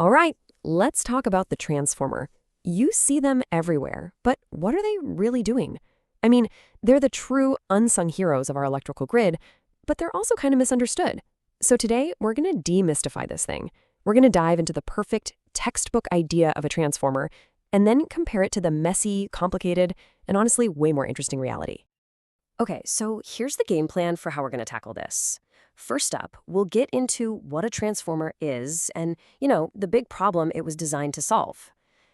All right, let's talk about the transformer. You see them everywhere, but what are they really doing? I mean, they're the true unsung heroes of our electrical grid, but they're also kind of misunderstood. So today, we're going to demystify this thing. We're going to dive into the perfect textbook idea of a transformer and then compare it to the messy, complicated, and honestly way more interesting reality. Okay, so here's the game plan for how we're going to tackle this. First up, we'll get into what a transformer is and, the big problem it was designed to solve.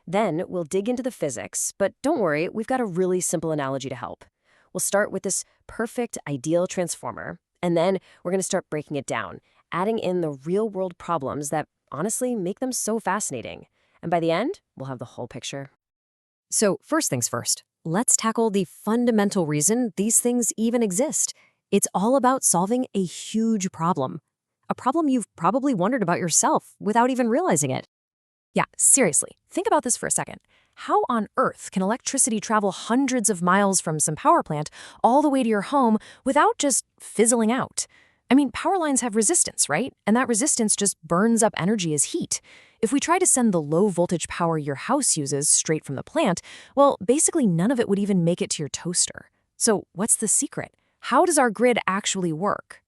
Then we'll dig into the physics, but don't worry, we've got a really simple analogy to help. We'll start with this perfect, ideal transformer, and then we're going to start breaking it down, adding in the real-world problems that honestly make them so fascinating. And by the end, we'll have the whole picture. So first things first, let's tackle the fundamental reason these things even exist. It's all about solving a huge problem. A problem you've probably wondered about yourself without even realizing it. Yeah, seriously, think about this for a second. How on earth can electricity travel hundreds of miles from some power plant all the way to your home without just fizzling out? I mean, power lines have resistance, right? And that resistance just burns up energy as heat. If we try to send the low-voltage power your house uses straight from the plant, well, basically none of it would even make it to your toaster. So what's the secret? How does our grid actually work?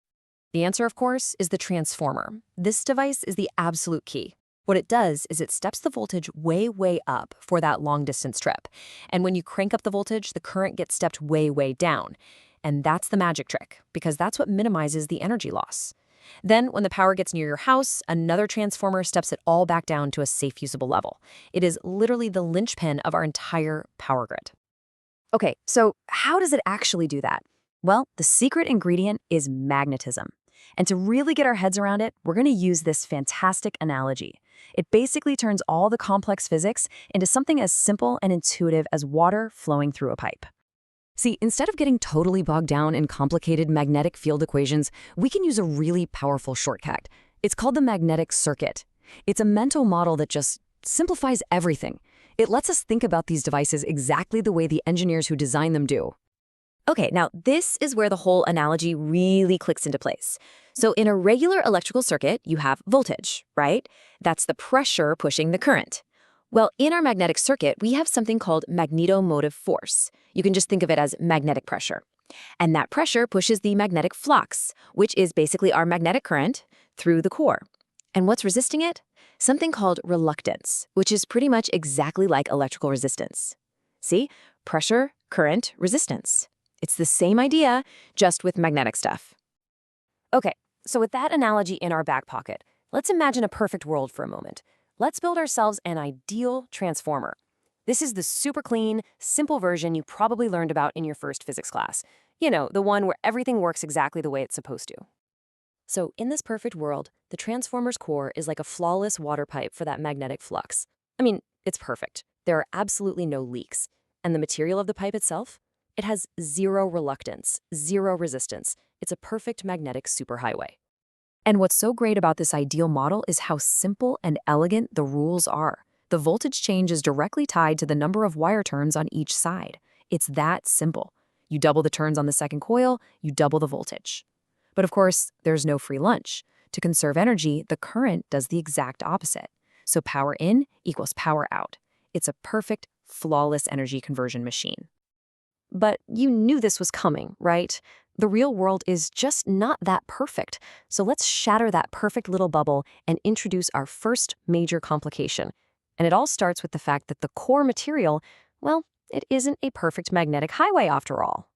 The answer, of course, is the transformer. This device is the absolute key. What it does is it steps the voltage way, way up for that long-distance trip. And when you crank up the voltage, the current gets stepped way, way down. And that's the magic trick, because that's what minimizes the energy loss. Then, when the power gets near your house, another transformer steps it all back down to a safe, usable level. It is literally the linchpin of our entire power grid. Okay, so how does it actually do that? Well, the secret ingredient is magnetism. And to really get our heads around it, we're going to use this fantastic analogy. It basically turns all the complex physics into something as simple and intuitive as water flowing through a pipe. See, instead of getting totally bogged down in complicated magnetic field equations, we can use a really powerful shortcut. It's called the magnetic circuit. It's a mental model that just simplifies everything. It lets us think about these devices exactly the way the engineers who design them do. Okay, now this is where the whole analogy really clicks into place. So in a regular electrical circuit, you have voltage, right? That's the pressure pushing the current. Well, in our magnetic circuit, we have something called magnetomotive force. You can just think of it as magnetic pressure. And that pressure pushes the magnetic flux, which is basically our magnetic current, through the core. And what's resisting it? Something called reluctance, which is pretty much exactly like electrical resistance. See? Pressure, current, resistance. It's the same idea, just with magnetic stuff. Okay, so with that analogy in our back pocket, let's imagine a perfect world for a moment. Let's build ourselves an ideal transformer. This is the super clean, simple version you probably learned about in your first physics class. The one where everything works exactly the way it's supposed to. So in this perfect world, the transformer's core is like a flawless water pipe for that magnetic flux. I mean, it's perfect. There are absolutely no leaks. And the material of the pipe itself? It has zero reluctance, zero resistance. It's a perfect magnetic superhighway. And what's so great about this ideal model is how simple and elegant the rules are. The voltage change is directly tied to the number of wire turns on each side. It's that simple. You double the turns on the second coil, you double the voltage. But of course, there's no free lunch. To conserve energy, the current does the exact opposite. So power in equals power out. It's a perfect, flawless energy conversion machine. But you knew this was coming, right? The real world is just not that perfect. So let's shatter that perfect little bubble and introduce our first major complication. And it all starts with the fact that the core material, well, it isn't a perfect magnetic highway after all.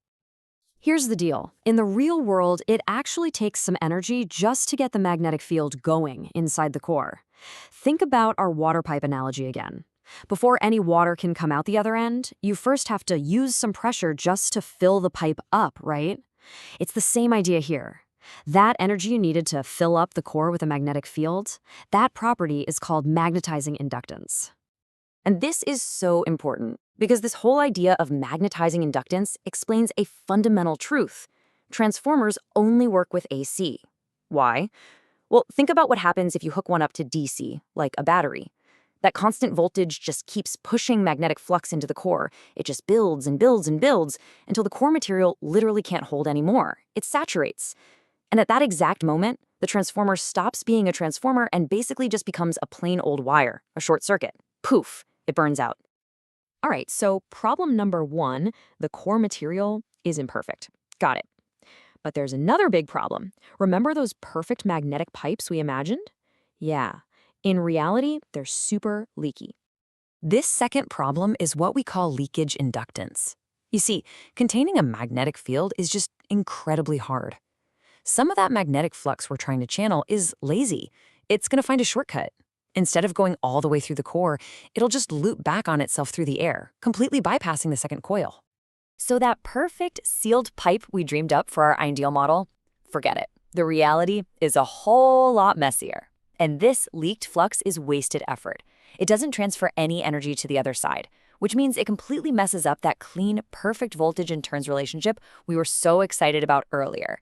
Here's the deal. In the real world, it actually takes some energy just to get the magnetic field going inside the core. Think about our water pipe analogy again. Before any water can come out the other end, you first have to use some pressure just to fill the pipe up, right? It's the same idea here. That energy you needed to fill up the core with a magnetic field, that property is called magnetizing inductance. And this is so important because this whole idea of magnetizing inductance explains a fundamental truth. Transformers only work with AC. Why? Well, think about what happens if you hook one up to DC, like a battery. That constant voltage just keeps pushing magnetic flux into the core. It just builds and builds and builds until the core material literally can't hold anymore. It saturates. And at that exact moment, The transformer stops being a transformer and basically just becomes a plain old wire, a short circuit. Poof, it burns out. All right, so problem number 1, the core material is imperfect. Got it. But there's another big problem. Remember those perfect magnetic pipes we imagined? Yeah. In reality, they're super leaky. This second problem is what we call leakage inductance. You see, containing a magnetic field is just incredibly hard. Some of that magnetic flux we're trying to channel is lazy. It's going to find a shortcut. Instead of going all the way through the core, it'll just loop back on itself through the air, completely bypassing the second coil. So that perfect sealed pipe we dreamed up for our ideal model, forget it. The reality is a whole lot messier. And this leaked flux is wasted effort. It doesn't transfer any energy to the other side, which means it completely messes up that clean, perfect voltage and turns relationship we were so excited about earlier.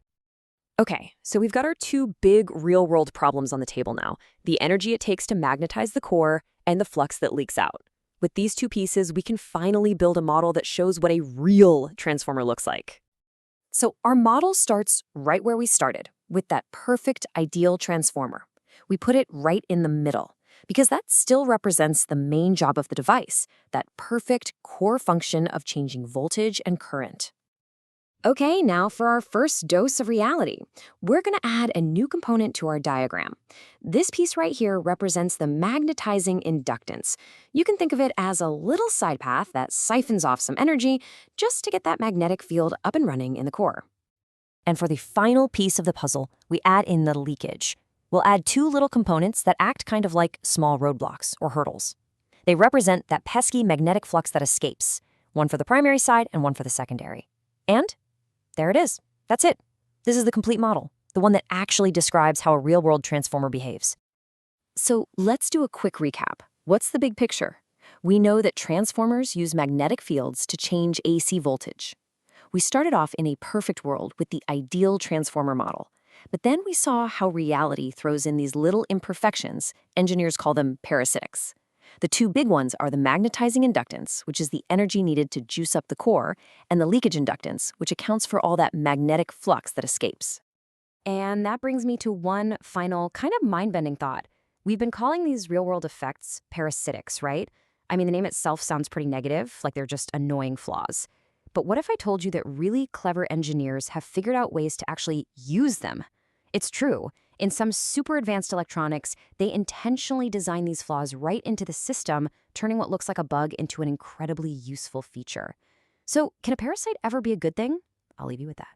Okay, so we've got our two big real-world problems on the table now, the energy it takes to magnetize the core and the flux that leaks out. With these two pieces, we can finally build a model that shows what a real transformer looks like. So our model starts right where we started, with that perfect, ideal transformer. We put it right in the middle, because that still represents the main job of the device, that perfect core function of changing voltage and current. Okay, now for our first dose of reality. We're going to add a new component to our diagram. This piece right here represents the magnetizing inductance. You can think of it as a little side path that siphons off some energy just to get that magnetic field up and running in the core. And for the final piece of the puzzle, we add in the leakage. We'll add two little components that act kind of like small roadblocks or hurdles. They represent that pesky magnetic flux that escapes, one for the primary side and one for the secondary. And there it is. That's it. This is the complete model, the one that actually describes how a real-world transformer behaves. So let's do a quick recap. What's the big picture? We know that transformers use magnetic fields to change AC voltage. We started off in a perfect world with the ideal transformer model. But then we saw how reality throws in these little imperfections. Engineers call them parasitics. The two big ones are the magnetizing inductance, which is the energy needed to juice up the core, and the leakage inductance, which accounts for all that magnetic flux that escapes. And that brings me to one final kind of mind-bending thought. We've been calling these real-world effects parasitics, right? I mean, the name itself sounds pretty negative, like they're just annoying flaws. But what if I told you that really clever engineers have figured out ways to actually use them? It's true. In some super advanced electronics, they intentionally design these flaws right into the system, turning what looks like a bug into an incredibly useful feature. So, can a parasite ever be a good thing? I'll leave you with that.